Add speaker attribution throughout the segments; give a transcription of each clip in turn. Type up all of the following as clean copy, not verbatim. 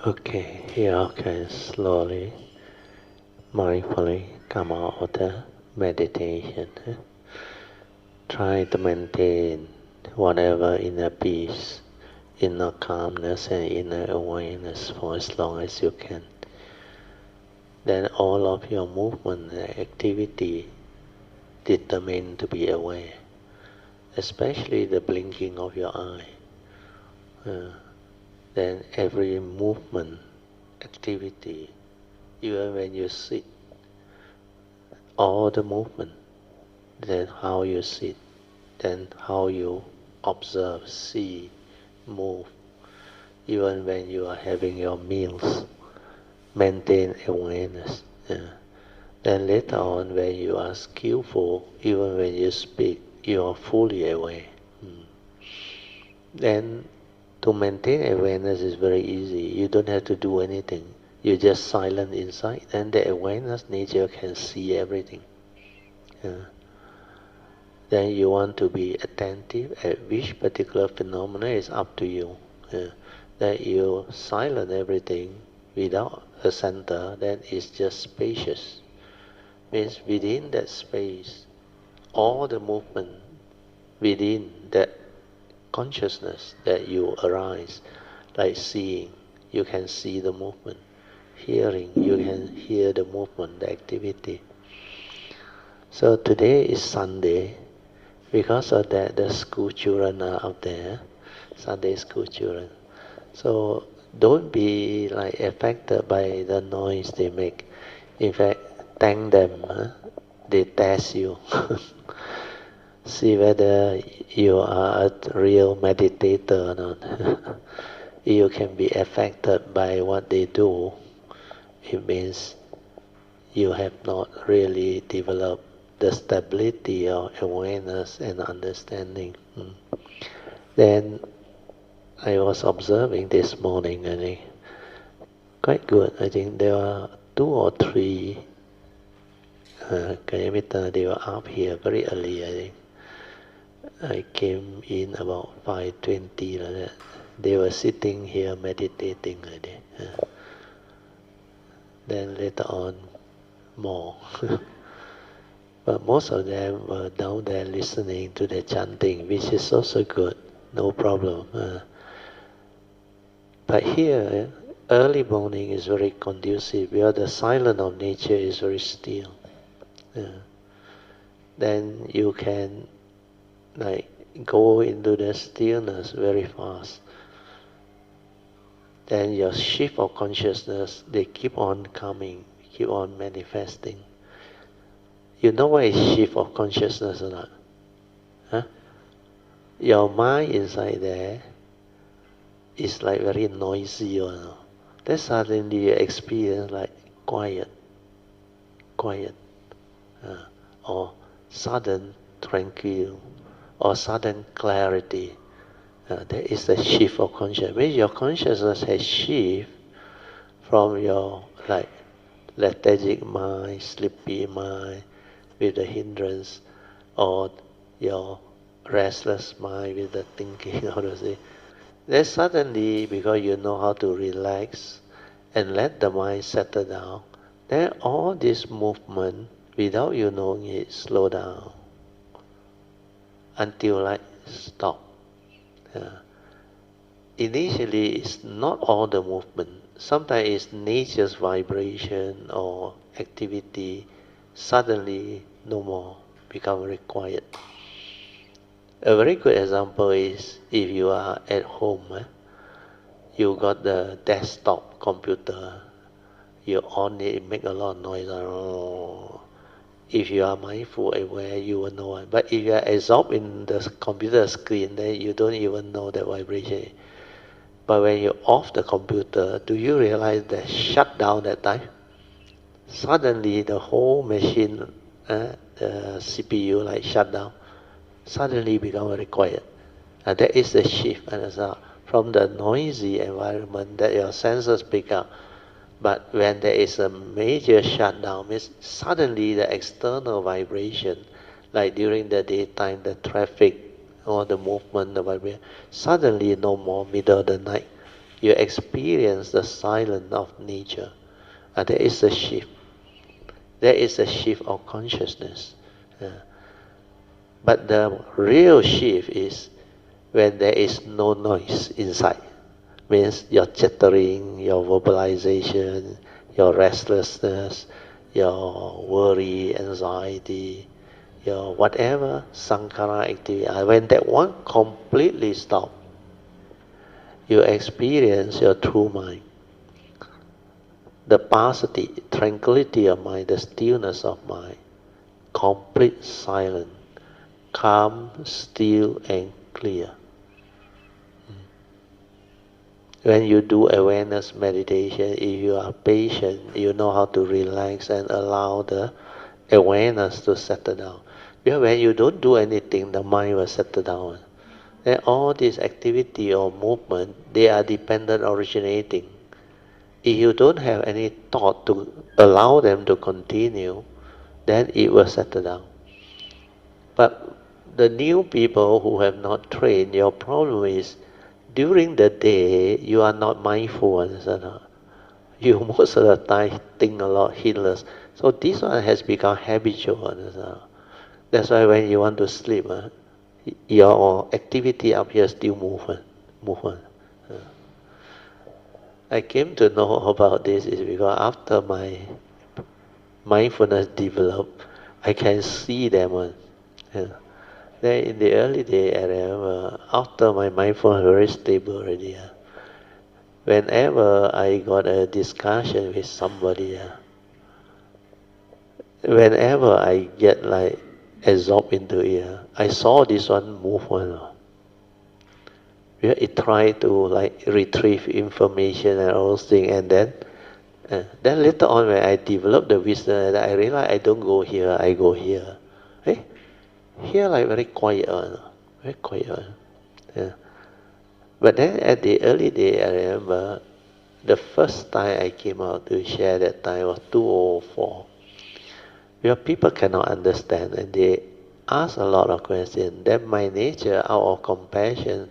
Speaker 1: Okay, you can slowly, mindfully come out of the meditation. Try to maintain whatever inner peace, inner calmness, and inner awareness for as long as you can. Then all of your movement and activity determined to be aware, especially the blinking of your eye. Uh, then every movement, activity, even when you sit, all the movement, then how you sit, then how you observe, see, move, even when you are having your meals, maintain awareness. Then later on, when you are skillful, even when you speak, you are fully aware. Mm. Then to maintain awareness is very easy. You don't have to do anything. You just silent inside, and the awareness nature can see everything. Yeah. Then you want to be attentive at which particular phenomena is up to you. Yeah. That you silent everything without a center, that is just spacious. Means within that space, all the movement within that consciousness that you arise, like seeing, you can see the movement. Hearing, you can hear the movement, the activity. So today is Sunday. Because of that, the school children are out there, Sunday school children. So don't be like affected by the noise they make. In fact, thank them. They test you. See whether you are a real meditator or not. You can be affected by what they do. It means you have not really developed the stability of awareness and understanding. Then I was observing this morning, and quite good. I think there were 2 or 3 Kayamita, they were up here very early, I think. I came in about 5:20 like that. They were sitting here meditating already. Then later on, more. But most of them were down there listening to the chanting, which is also good, no problem. But here, early morning is very conducive because the silence of nature is very still. Then you can like go into the stillness very fast. Then your shift of consciousness, they keep on coming, keep on manifesting. You know what is shift of consciousness or not? Huh? Your mind inside there is like very noisy, you know. Then suddenly you experience like quiet, or sudden tranquil, or sudden clarity. There is a shift of consciousness. Means your consciousness has shift from your like lethargic mind, sleepy mind with the hindrance, or your restless mind with the thinking, how to say. Then suddenly, because you know how to relax and let the mind settle down, then all this movement, without you knowing it, slow down until like stop. Initially, it's not all the movement. Sometimes it's nature's vibration or activity. Suddenly, no more, become very quiet. A very good example is if you are at home, you got the desktop computer, you on it, it make a lot of noise. If you are mindful, aware, you will know it. But if you are absorbed in the computer screen, then you don't even know the vibration. But when you off the computer, do you realize that shut down that time? Suddenly the whole machine, the CPU like shut down. Suddenly become very quiet. That is the shift, and from the noisy environment that your senses pick up. But when there is a major shutdown, means suddenly the external vibration, like during the daytime, the traffic or the movement, the vibration, suddenly no more middle of the night. you experience the silence of nature. And there is a shift. There is a shift of consciousness. Uh, but the real shift is when there is no noise inside. Means your chattering, your verbalization, your restlessness, your worry, anxiety, your whatever sankhara activity. When that one completely stop, you experience your true mind. The paucity, tranquility of mind, the stillness of mind, complete silence, calm, still, and clear. When you do awareness meditation, if you are patient, you know how to relax and allow the awareness to settle down. Because when you don't do anything, the mind will settle down. Then all this activity or movement, they are dependent originating. If you don't have any thought to allow them to continue, then it will settle down. But the new people who have not trained, your problem is during the day you are not mindful, understand? You most of the time think a lot, heedless. So this one has become habitual, understand? That's why when you want to sleep, your activity up here still movement. I came to know about this is because after my mindfulness developed, I can see them. Yeah. Then in the early day, I remember after my mindfulness very stable already. Whenever I got a discussion with somebody, whenever I get like absorbed into it, I saw this one movement. Yeah, it tried to like retrieve information and all those things, and then later on when I developed the wisdom, I realized I don't go here, I go here. Hey, here like very quiet, very quiet. Yeah. But then at the early day, I remember the first time I came out to share that time was 2004. Because people cannot understand and they ask a lot of questions. Then my nature, out of compassion,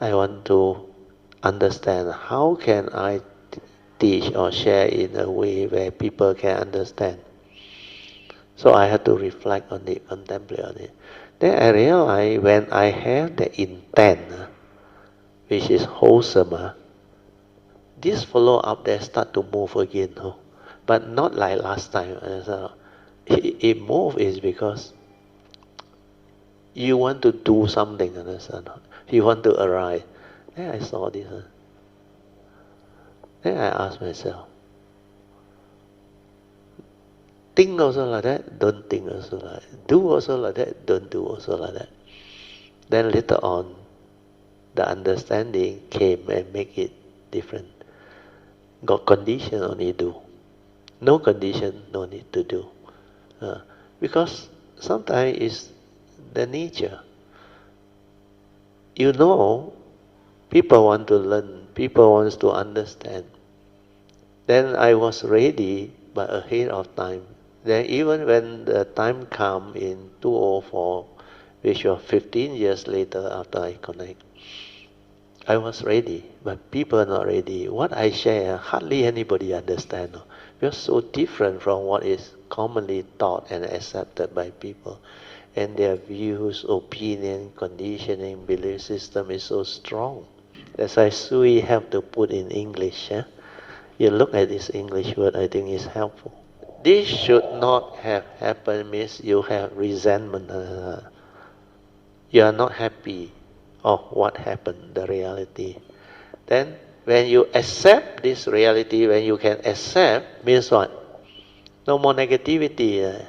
Speaker 1: I want to understand how can I teach or share in a way where people can understand. So I had to reflect on it, contemplate on it. Then I realized when I have the intent, which is wholesome, this follow up there start to move again. But not like last time. It move is because you want to do something, understand? You want to arrive. Then I saw this. Then I asked myself, think also like that, don't think also like that. Do also like that, don't do also like that. Then later on, the understanding came and make it different. Got condition only do. No condition, no need to do. Because sometimes it's the nature. You know, people want to learn, people wants to understand. Then I was ready, but ahead of time. Then even when the time come in 2004, which was 15 years later after I connect, I was ready, but people are not ready. What I share, hardly anybody understand. We are so different from what is commonly taught and accepted by people. And their views, opinion, conditioning, belief system is so strong. That's why Sui have to put in English. You look at this English word, I think is helpful. This should not have happened means you have resentment. You are not happy of what happened, the reality. Then when you accept this reality, when you can accept, means what? No more negativity.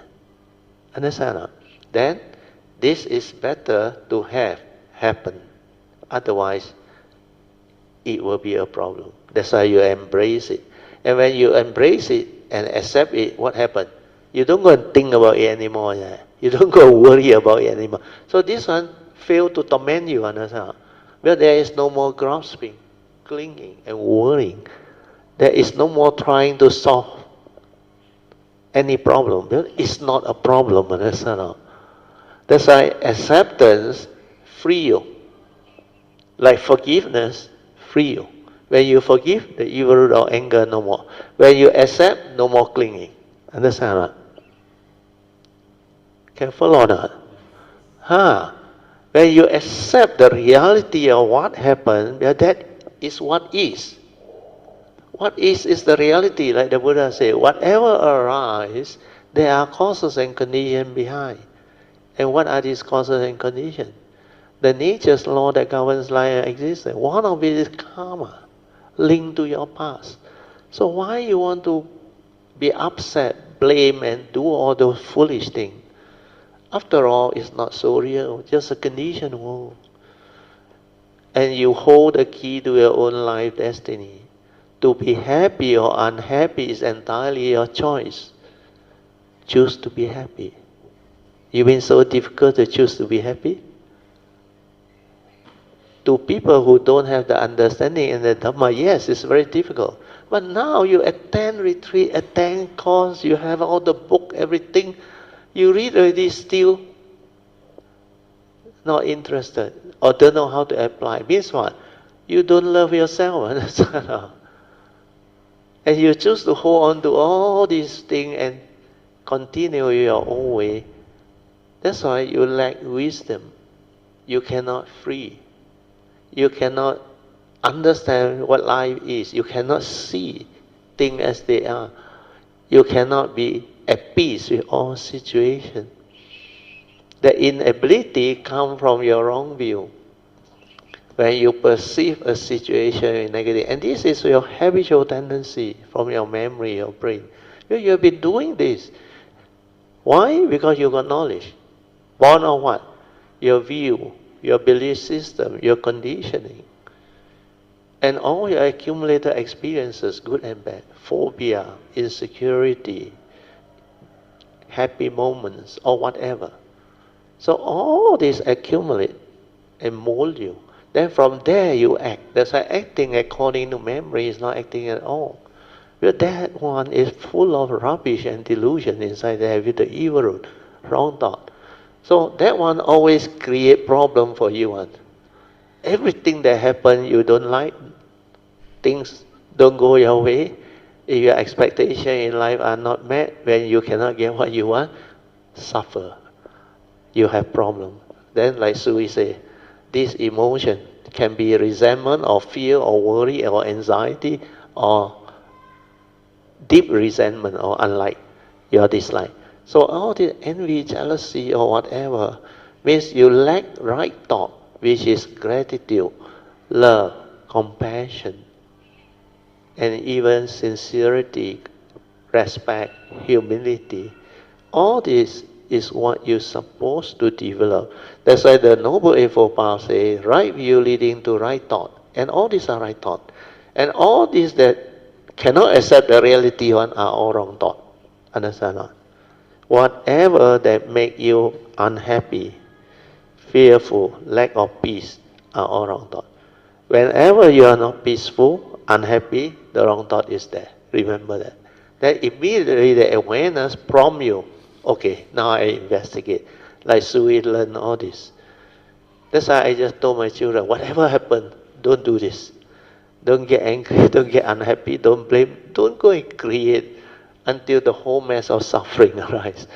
Speaker 1: Understand? Then this is better to have happen. Otherwise, it will be a problem. That's why you embrace it. And when you embrace it and accept it, what happens? You don't go and think about it anymore. You don't go and worry about it anymore. So this one fail to torment you, understand? Well, there is no more grasping, clinging, and worrying. There is no more trying to solve any problem. Well, it's not a problem, understand? That's why acceptance free you. Like forgiveness free you. When you forgive, the evil root of anger no more. When you accept, no more clinging. Understand what? Can follow or not? Huh? When you accept the reality of what happened, that is what is. What is the reality, like the Buddha said. Whatever arises, there are causes and conditions behind. And what are these causes and conditions? The nature's law that governs life and existence. One of it is karma, linked to your past. So why you want to be upset, blame, and do all those foolish things? After all, it's not so real, just a conditioned world. And you hold the key to your own life destiny. To be happy or unhappy is entirely your choice. Choose to be happy. You mean so difficult to choose to be happy? To people who don't have the understanding in the Dhamma, yes, it's very difficult. But now you attend retreat, attend course, you have all the book, everything. You read already, still not interested or don't know how to apply. Means what? You don't love yourself. And you choose to hold on to all these things and continue your own way. That's why you lack wisdom. You cannot free. You cannot understand what life is. You cannot see things as they are. You cannot be at peace with all situations. The inability comes from your wrong view. When you perceive a situation in negative, and this is your habitual tendency from your memory, your brain. You have been doing this. Why? Because you got knowledge. Born on what? Your view, your belief system, your conditioning. And all your accumulated experiences, good and bad, phobia, insecurity, happy moments, or whatever. So all this accumulate and mold you. Then from there you act. That's why acting according to memory is not acting at all. But that one is full of rubbish and delusion inside there with the evil root, wrong thought. So that one always create problem for you. One. Everything that happen you don't like, things don't go your way. If your expectations in life are not met, when you cannot get what you want, suffer. You have problem. Then like Sui say, this emotion can be resentment or fear or worry or anxiety or deep resentment or unlike your dislike. So all the envy, jealousy or whatever means you lack right thought, which is gratitude, love, compassion, and even sincerity, respect, humility. All this is what you're supposed to develop. That's why the Noble Eightfold Path says, right view leading to right thought. And all these are right thought. And all these that cannot accept the reality one are all wrong thought. Understand not? Whatever that make you unhappy, fearful, lack of peace are all wrong thought. Whenever you are not peaceful, unhappy, the wrong thought is there. Remember that. Then immediately the awareness prompt you. Okay, now I investigate. Like Sui learn all this. That's why I just told my children, whatever happened, don't do this. Don't get angry, don't get unhappy, don't blame, don't go and create until the whole mess of suffering arises.